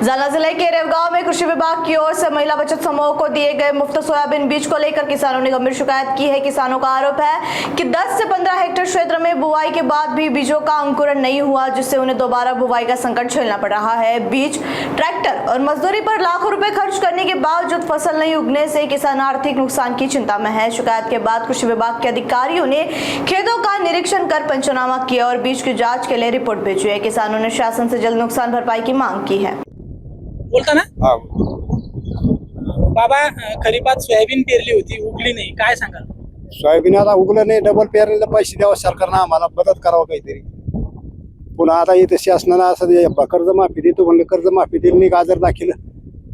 जालना जिले के रेवगांव में कृषि विभाग की ओर से महिला बचत समूह को दिए गए मुफ्त सोयाबीन बीज को लेकर किसानों ने गंभीर शिकायत की है। किसानों का आरोप है कि 10 से 15 हेक्टेयर क्षेत्र में बुआई के बाद भी बीजों का अंकुरण नहीं हुआ, जिससे उन्हें दोबारा बुआई का संकट झेलना पड़ रहा है। बीज, ट्रैक्टर और मजदूरी पर लाखों रुपए खर्च करने के बावजूद फसल नहीं उगने से किसान आर्थिक नुकसान की चिंता में है। शिकायत के बाद कृषि विभाग के अधिकारियों ने खेतों का निरीक्षण कर पंचनामा किया और बीज की जाँच के लिए रिपोर्ट भेजी है। किसानों ने शासन से जल्द नुकसान भरपाई की मांग की है। बोलता ना बाबा, खरीपात सोयाबीन पेरली होती, उगली नाही, काय सांगाल? सोयाबीन आता उगलं नाही, डबल पेरणीला पैसे द्यावं सरकारनं, आम्हाला मदत करावं काहीतरी। पुन्हा आता इथे शासनानं असं कर्जमाफी देतो म्हणलं, कर्जमाफी दिली नाही, गाजर दाखिलं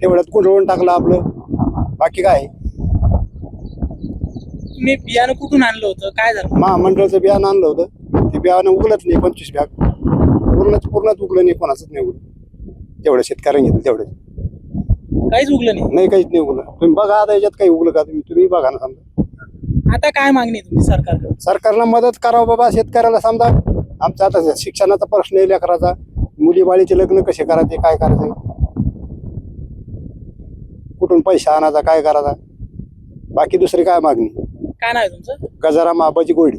तेवढ्यात गुंडवून टाकलं आपलं, बाकी काय। तुम्ही बियाणं कुठून आणलं होतं, काय झालं? महामंडळाचं बियाणं आणलं होतं, ते बियाणं उगलत नाही, 25 बॅग पूर्णच उगलं नाही, कोणाचंच नाही उगलं। तेवढं शेतकऱ्यांनी घेतलं तेवढं, काहीच उगलं नाही। काहीच नाही उगलं। तुम्ही बघा आता याच्यात काही उगलं का, तुम्ही बघा ना। समजा आता काय मागणी आहे तुमची सरकारकडे? सरकारला मदत करावं बाबा शेतकऱ्याला। समजा आमचा आता शिक्षणाचा प्रश्न आहे, लेकराचा, मुली बाळीचे लग्न कसे करायचे, काय करायचे, कुठून पैसा आणायचा, काय करायचा, बाकी दुसरी काय मागणी। काय नाव आहे तुमचं? गजाराम आबाजी गोडी।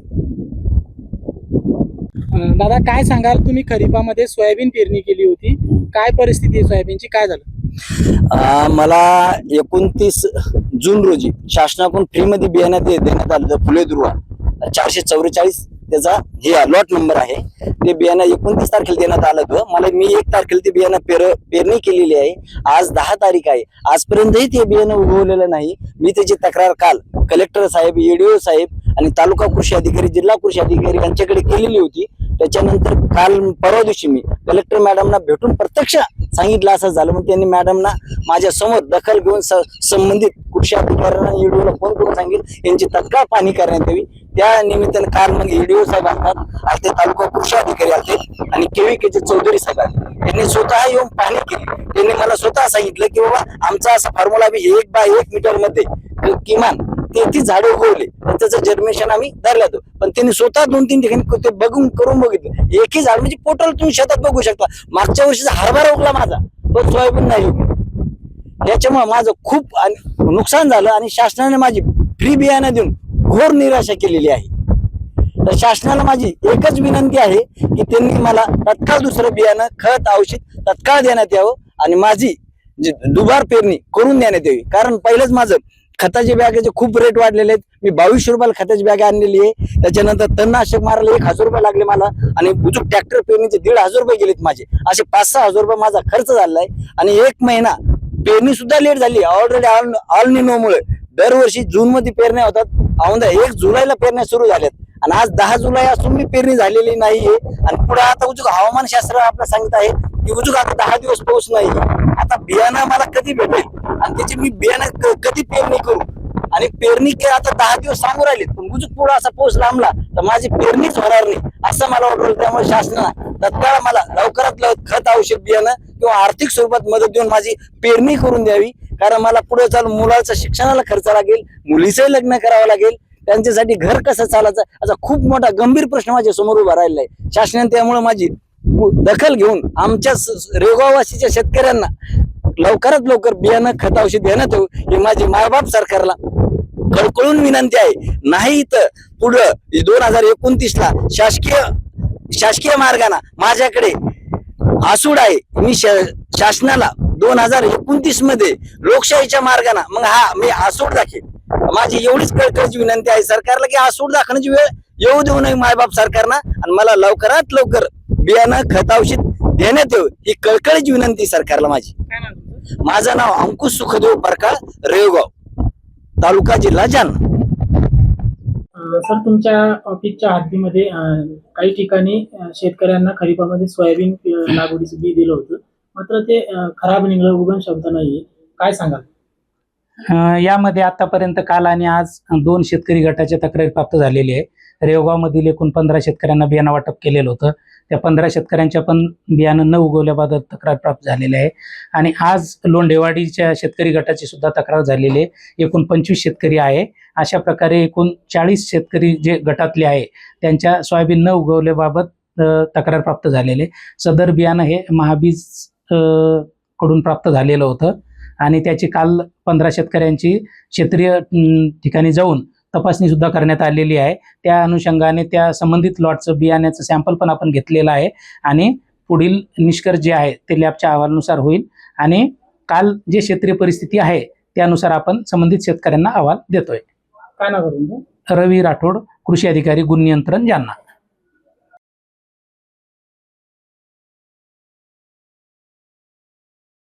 दादा, काय सांगाल? तुम्ही खरीपामध्ये सोयाबीन पेरणी केली होती, काय परिस्थिती आहे सोयाबीनची, काय झालं? मला 29 जून रोजी शासनाकडून फ्रीमध्ये बियाणं देण्यात आलं, फुले दुर्वा 444 त्याचा हे लॉट नंबर आहे। ते बियाणं 29 तारखेला देण्यात आलं होतं मला। मी 1 तारखेला ते बियाणं पेरणी केलेली आहे। आज 10 तारीख आहे, आजपर्यंतही ते बियाणं उगवलेलं नाही। मी त्याची तक्रार काल कलेक्टर साहेब, EDO साहेब आणि तालुका कृषी अधिकारी, जिल्हा कृषी अधिकारी यांच्याकडे केलेली होती। त्याच्यानंतर काल परवा दिवशी मी कलेक्टर मॅडमना भेटून प्रत्यक्ष सांगितलं असं झालं, मग त्यांनी मॅडमना माझ्या समोर दखल घेऊन संबंधित कृषी अधिकाऱ्यांना EDOला फोन करून सांगितलं यांची तत्काळ पाहणी करण्यात यावी। त्या निमित्तानं काल मग EDO साहेब असतात, ते तालुका कृषी अधिकारी आले आणि KVKचे चौधरी साहेब आले, त्यांनी स्वतः येऊन पाहणी केली। त्यांनी मला स्वतः सांगितलं की बाबा आमचा असा फॉर्म्युला 1 बाय 1 मीटर मध्ये किमान 33 झाडे उगवले, त्याचं जर्मिनेशन आम्ही धरलं। पण त्यांनी स्वतः 2-3 ठिकाणी ते करून बघितलं, एकही झाड म्हणजे पोटल तुम्ही शेतात बघू शकता। मागच्या वर्षीचा हरभरा उगला माझा, पण सोयाबीन नाही उगली। याच्यामुळे माझं खूप नुकसान झालं आणि शासनाने माझी फ्री बियाणं देऊन घोर निराशा केलेली आहे। तर शासनाला माझी एकच विनंती आहे की त्यांनी मला तत्काळ दुसरं बियाणं, खत, औषध तत्काळ देण्यात यावं आणि माझी दुबार पेरणी करून देण्यात यावी। कारण पहिलेच माझं खताचे बॅगेचे खूप रेट वाढलेले आहेत। मी 2200 रुपयाला खताची बॅग आणलेली आहे। त्याच्यानंतर तणनाशक मारायला 1000 रुपये लागले मला आणि बुजुक ट्रॅक्टर पेरणीचे 1500 रुपये गेलेत माझे। असे 5-6 हजार रुपये माझा खर्च झालेला आहे आणि 1 महिना पेरणी सुद्धा लेट झाली ऑलरेडी ऑल निनोमुळे। दरवर्षी जून मध्ये पेरण्या होतात, 1 जुलैला पेरण्या सुरू झाल्यात आणि आज 10 जुलै असून मी पेरणी झालेली नाहीये। आणि पुढे आता उजूक हवामान शास्त्र आपल्याला सांगत आहे की उजूक आता 10 दिवस पाऊस नाही। आता बियाणं मला कधी भेटेल आणि त्याची मी बियाणं कधी पेरणी करू आणि पेरणी आता 10 दिवस सांगू राहिले, पण उजूक पुढे असा पाऊस लांबला तर माझी पेरणीच होणार नाही असं मला वाटलं। त्यामुळे शासनानं तत्काळ मला लवकरात लवकर खत, औषध, बियाणं किंवा आर्थिक स्वरूपात मदत देऊन माझी पेरणी करून द्यावी। कारण मला पुढे चालून मुलाचा शिक्षणाला खर्च लागेल, मुलीचंही लग्न करावं लागेल, त्यांच्यासाठी घर कसं चालायचं असा खूप मोठा गंभीर प्रश्न माझ्या समोर उभा राहिलेला आहे। शासनाने त्यामुळे माझी दखल घेऊन आमच्या रेवगाववासीच्या शेतकऱ्यांना लवकरात लवकर बियाणं, खत, औषध देण्यात यावं ही माझी मायबाप सरकारला कळकळून विनंती आहे। नाही तर पुढं 2029ला शासकीय मार्गाने माझ्याकडे आसूड आहे। मी शासनाला 2029 मध्ये लोकशाहीच्या मार्गाने मग मी आसूड दाखवेन। माझी एवढीच कळकळीची विनंती आहे सरकारला की आसूड दाखवण्याची वेळ येऊ देऊ नये मायबाप सरकारनं आणि मला लवकरात लवकर बियाणं, खत, औषध देण्यात यावं ही कळकळीची विनंती सरकारला माझी। माझं नाव अंकुश सुखदेव परकाळ, रेवगाव, तालुका, जिल्हा जालना। सर, तुमच्या ऑफिसच्या हद्दीमध्ये काही ठिकाणी शेतकऱ्यांना खरीपामध्ये सोयाबीन लागवडीचं बी दिलं होतं, मात्र ते खराब निघालं, उगवण क्षमता नाहीये, काय सांगाल? यामध्ये आतापर्यंत काल आणि आज 2 शेतकरी गटाच्या तक्रारी प्राप्त झालेली आहे। रेवगाव मधील एकूण 15 शेतकऱ्यांना बियाणं वाटप केलेलं होतं। त्या 15 शेतकऱ्यांच्या पण बियाणं न उगवल्याबद्दल तक्रार प्राप्त झालेली आहे आणि आज लोंढेवाडीच्या शेतकरी गटाची सुद्धा तक्रार झालेली आहे। एकूण 25 शेतकरी आहे। अशा प्रकारे एकूण 40 शेतकरी जे गटातले आहे त्यांच्या सोयाबीन न उगवल्याबाबत तक्रार प्राप्त झालेले। सदर बियाणं हे महाबीज कडून प्राप्त झालेलं होतं आणि त्याची काल 15 शेतकऱ्यांची क्षेत्रीय ठिकाणी जाऊन तपासणी सुद्धा करण्यात आलेली आहे. त्या अनुषंगाने त्या संबंधित लॉटचं बियाण्याचं सॅम्पल पण आपण घेतलेलं आहे आणि पुढील निष्कर्ष जे आहे ते लॅबच्या अहवालानुसार होईल आणि काल जे क्षेत्रीय परिस्थिती आहे त्यानुसार आपण संबंधित शेतकऱ्यांना अहवाल देतोय. काय नाव आहे तुमचं? रवी राठोड, कृषी अधिकारी, गुण नियंत्रण, जालना.